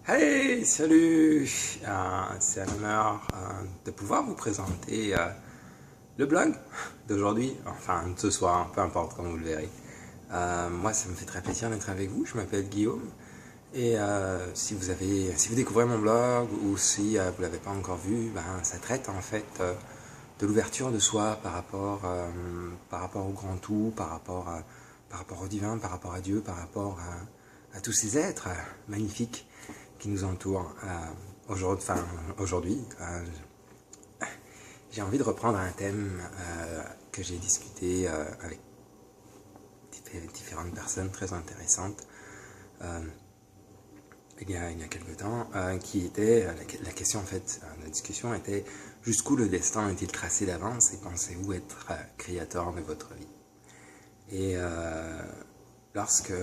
Hey, salut! C'est un honneur de pouvoir vous présenter le blog d'aujourd'hui, enfin de ce soir, peu importe comme vous le verrez. Moi, ça me fait très plaisir d'être avec vous. Je m'appelle Guillaume et si vous découvrez mon blog ou si vous l'avez pas encore vu, ça traite en fait de l'ouverture de soi par rapport au grand tout, par rapport au divin, par rapport à Dieu, par rapport à tous ces êtres magnifiques qui nous entourent. Aujourd'hui, j'ai envie de reprendre un thème que j'ai discuté avec différentes personnes très intéressantes il y a quelques temps, qui était la question en fait, la discussion était jusqu'où le destin est-il tracé d'avance et pensez-vous être créateur de votre vie. Et lorsque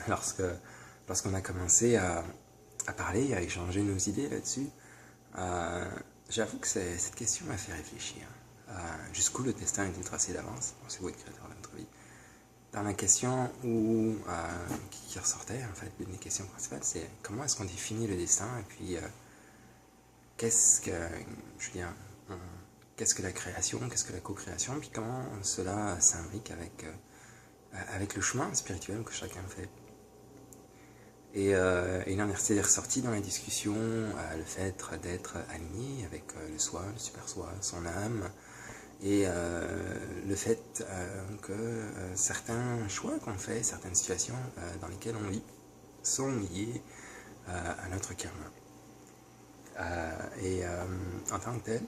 lorsque lorsqu'on a commencé à parler, à échanger nos idées là-dessus, euh, j'avoue que cette question m'a fait réfléchir. Jusqu'où le destin est-il tracé d'avance? Pensez-vous être créateur de notre vie? Dans la question qui ressortait, en fait, l'une des questions principales, c'est comment est-ce qu'on définit le destin et puis qu'est-ce que, je veux dire, qu'est-ce que la création, qu'est-ce que la co-création, puis comment cela s'imbrique avec le chemin spirituel que chacun fait. Et il en est ressorti dans la discussion le fait d'être aligné avec le soi, le super soi, son âme, et le fait que certains choix qu'on fait, certaines situations dans lesquelles on vit, sont liées à notre karma. En tant que tel,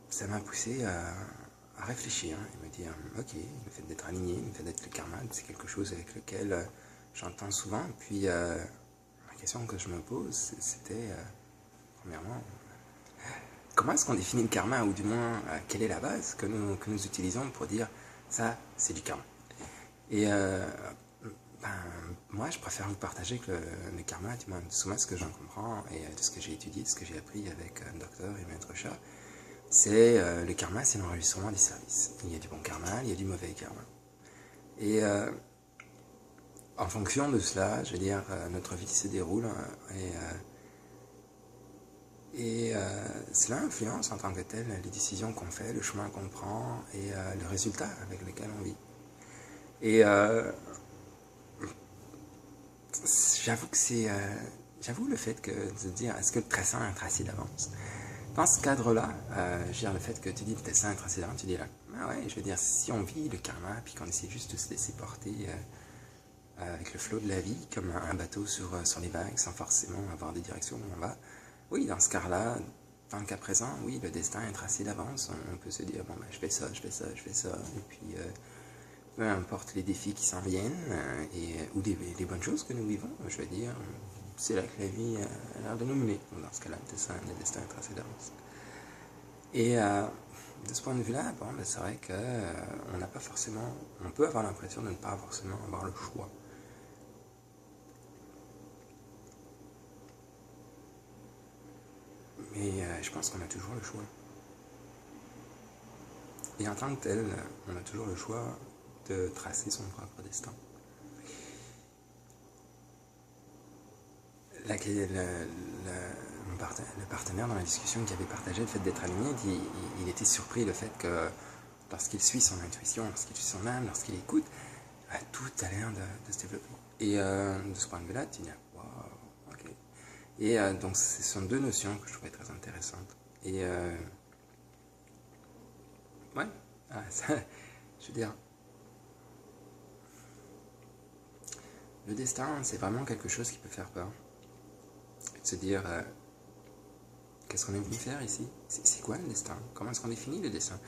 ça m'a poussé à réfléchir et me dire, ok, le fait d'être aligné, le fait d'être le karma, c'est quelque chose avec lequel j'entends souvent. Puis la question que je me pose, c'était premièrement, comment est-ce qu'on définit le karma, ou du moins quelle est la base que nous utilisons pour dire ça, c'est du karma. Et moi, je préfère vous partager que le karma, du moins de ce que j'en comprends et de ce que j'ai étudié, de ce que j'ai appris avec un docteur et maître chat, c'est le karma, c'est l'enregistrement des services. Il y a du bon karma, il y a du mauvais karma. Et en fonction de cela, je veux dire, notre vie se déroule et cela influence en tant que tel les décisions qu'on fait, le chemin qu'on prend et le résultat avec lequel on vit. Et j'avoue que j'avoue le fait que de se dire, est-ce que le destin est tracé d'avance? Dans ce cadre-là, je veux dire, le fait que tu dis le destin est tracé d'avance, tu dis là, ah ouais, je veux dire, si on vit le karma, puis qu'on essaie juste de se laisser porter avec le flot de la vie, comme un bateau sur les vagues, sans forcément avoir des directions où on va, oui, dans ce cas-là, dans le cas présent, oui, le destin est tracé d'avance. On peut se dire, bon, ben, je fais ça, je fais ça, je fais ça, et puis peu importe les défis qui s'en viennent, ou les bonnes choses que nous vivons, je veux dire, c'est là que la vie a l'air de nous mener. Dans ce cas-là, le destin est tracé d'avance. Et de ce point de vue-là, bon, ben, c'est vrai qu'on n'a pas forcément, on peut avoir l'impression de ne pas forcément avoir le choix. Mais je pense qu'on a toujours le choix. Et en tant que tel, on a toujours le choix de tracer son propre destin. Le partenaire dans la discussion qui avait partagé le fait d'être aligné, il était surpris le fait que lorsqu'il suit son intuition, lorsqu'il suit son âme, lorsqu'il écoute, tout a l'air de se développer. Et de ce point de vue-là, tu dis, wow, ok. Et donc, ce sont deux notions que je trouvais très intéressantes. Et ouais, je veux dire, le destin, c'est vraiment quelque chose qui peut faire peur. De se dire, qu'est-ce qu'on est venu faire ici? C'est quoi le destin? Comment est-ce qu'on définit le destin?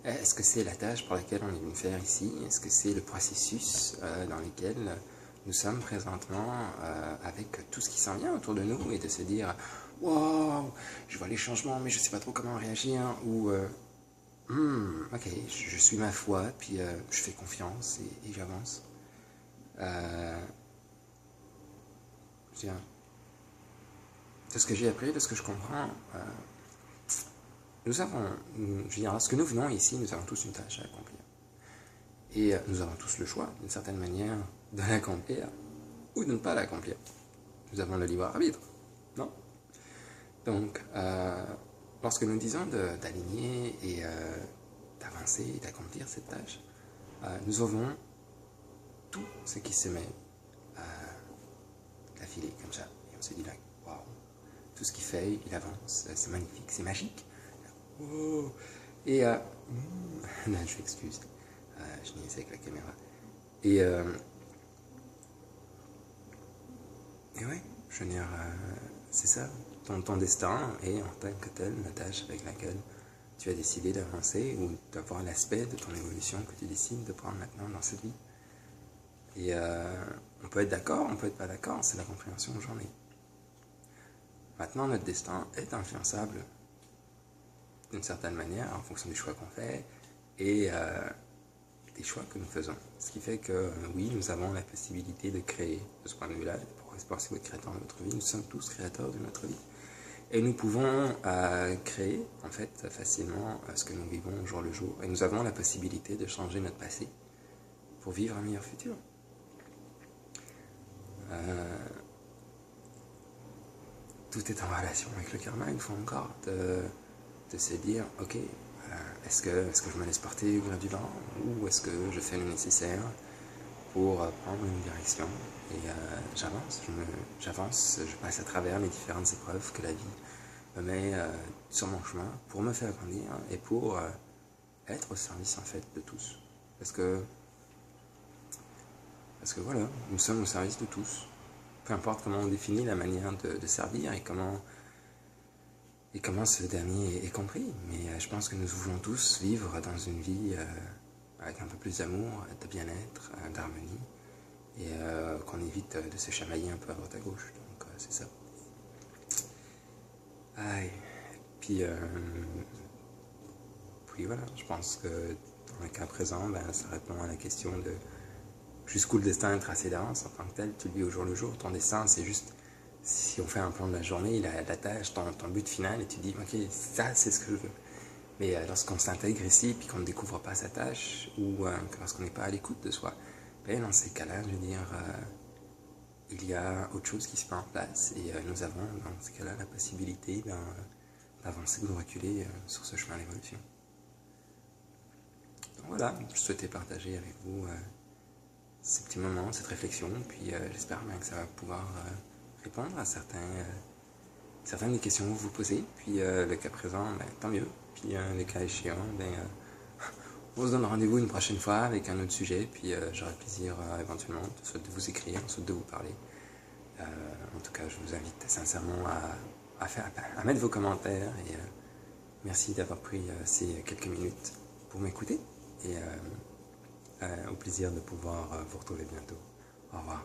Est-ce que c'est la tâche pour laquelle on est venu faire ici? Est-ce que c'est le processus dans lequel nous sommes présentement avec tout ce qui s'en vient autour de nous, et de se dire, wow, je vois les changements, mais je ne sais pas trop comment réagir, ou ok, je suis ma foi, puis je fais confiance et j'avance. De ce que j'ai appris, de ce que je comprends, nous avons, je veux dire, lorsque nous venons ici, nous avons tous une tâche à accomplir. Et nous avons tous le choix, d'une certaine manière, de l'accomplir. ou de ne pas l'accomplir. Nous avons le libre arbitre, non? Donc, lorsque nous disons d'aligner et d'avancer et d'accomplir cette tâche, nous avons tout ce qui se met d'affilée comme ça. Et on se dit là, waouh, tout ce qu'il fait, il avance, c'est magnifique, c'est magique. Wow. Et là, je m'excuse, je niaisais avec la caméra. Et ouais, je veux dire, c'est ça, ton destin est en tant que tel la tâche avec laquelle tu as décidé d'avancer ou d'avoir l'aspect de ton évolution que tu décides de prendre maintenant dans cette vie. Et on peut être d'accord, on peut être pas d'accord, c'est la compréhension que j'en ai. Maintenant, notre destin est influençable d'une certaine manière en fonction des choix qu'on fait et des choix que nous faisons. Ce qui fait que oui, nous avons la possibilité de créer de ce point de vue-là. Pour penser être créateur de notre vie, nous sommes tous créateurs de notre vie. Et nous pouvons créer en fait facilement ce que nous vivons jour le jour. Et nous avons la possibilité de changer notre passé pour vivre un meilleur futur. Tout est en relation avec le karma, une fois encore, de se dire, ok, est-ce que je me laisse porter au gré du vent ou est-ce que je fais le nécessaire pour prendre une direction et j'avance, je passe à travers les différentes épreuves que la vie me met sur mon chemin pour me faire grandir et pour être au service en fait de tous. Parce que voilà, nous sommes au service de tous. Peu importe comment on définit la manière de servir et comment ce dernier est compris. Mais je pense que nous voulons tous vivre dans une vie avec un peu plus d'amour, de bien-être, d'harmonie, et qu'on évite de se chamailler un peu à droite à gauche. Donc c'est ça. Aïe. Puis voilà, je pense que dans le cas présent, ça répond à la question de jusqu'où le destin est tracé d'avance en tant que tel, tu le vis au jour le jour. Ton destin, c'est juste, si on fait un plan de la journée, la tâche, ton but final, et tu dis, ok, ça, c'est ce que je veux. Mais lorsqu'on s'intègre ici, puis qu'on ne découvre pas sa tâche, ou lorsqu'on n'est pas à l'écoute de soi, dans ces cas-là, je veux dire, il y a autre chose qui se met en place, et nous avons, dans ces cas-là, la possibilité d'avancer ou de reculer sur ce chemin d'évolution. Donc voilà, je souhaitais partager avec vous ces petits moments, cette réflexion, puis j'espère bien que ça va pouvoir répondre à certaines des questions que vous vous posez, puis le cas présent, tant mieux, puis le cas échéant, on se donne rendez-vous une prochaine fois avec un autre sujet, puis j'aurai plaisir éventuellement soit de vous écrire, soit de vous parler. En tout cas, je vous invite sincèrement à mettre vos commentaires, et merci d'avoir pris ces quelques minutes pour m'écouter, et au plaisir de pouvoir vous retrouver bientôt. Au revoir.